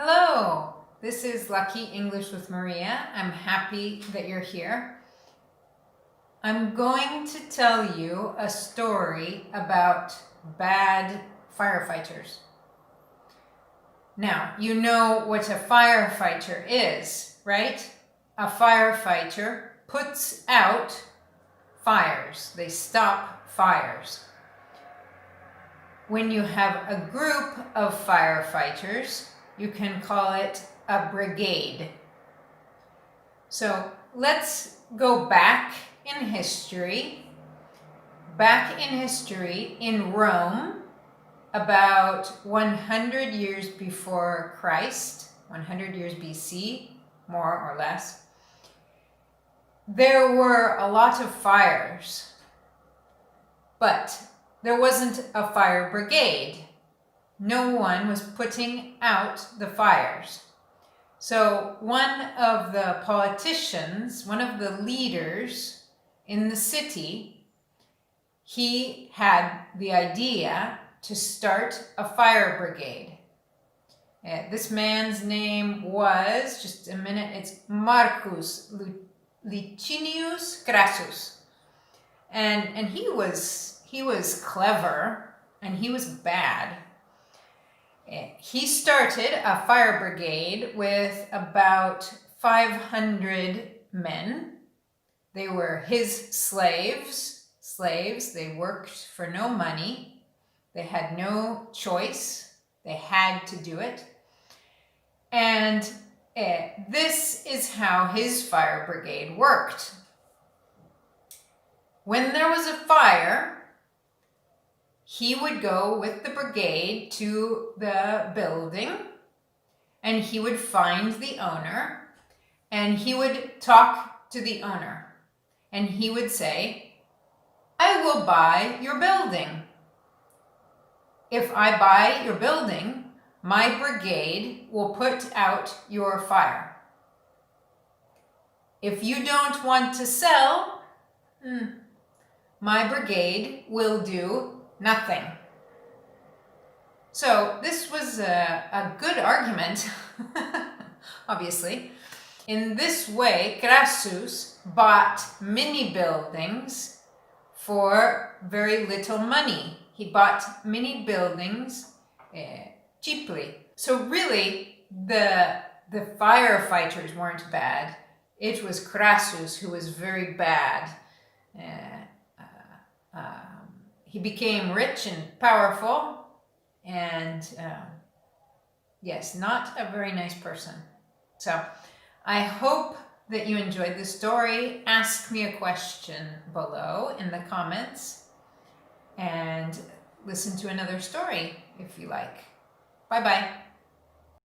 Hello, this is Lucky English with Maria. I'm happy that you're here. I'm going to tell you a story about bad firefighters. Now, you know what a firefighter is, right? A firefighter puts out fires. They stop fires. When you have a group of firefighters, you can call it a brigade. So let's go back in history. Back in history in Rome, about 100 years before Christ, 100 years BC, more or less, there were a lot of fires, but there wasn't a fire brigade. No one was putting out the fires. So one of the politicians, one of the leaders in the city, he had the idea to start a fire brigade. This man's name was, just a minute, it's Marcus Licinius Crassus. And he was clever and he was bad. He started a fire brigade with about 500 men. They were his slaves. They worked for no money. They had no choice. They had to do it. And this is how his fire brigade worked. When there was a fire, he would go with the brigade to the building and he would find the owner and he would talk to the owner and he would say, "I will buy your building. If I buy your building, my brigade will put out your fire. If you don't want to sell, my brigade will do nothing." So this was a good argument, obviously. In this way, Crassus bought mini buildings for very little money. He bought mini buildings cheaply. So really, the firefighters weren't bad. It was Crassus who was very bad. He became rich and powerful, and yes, not a very nice person. So I hope that you enjoyed this story. Ask me a question below in the comments, and listen to another story if you like. Bye-bye.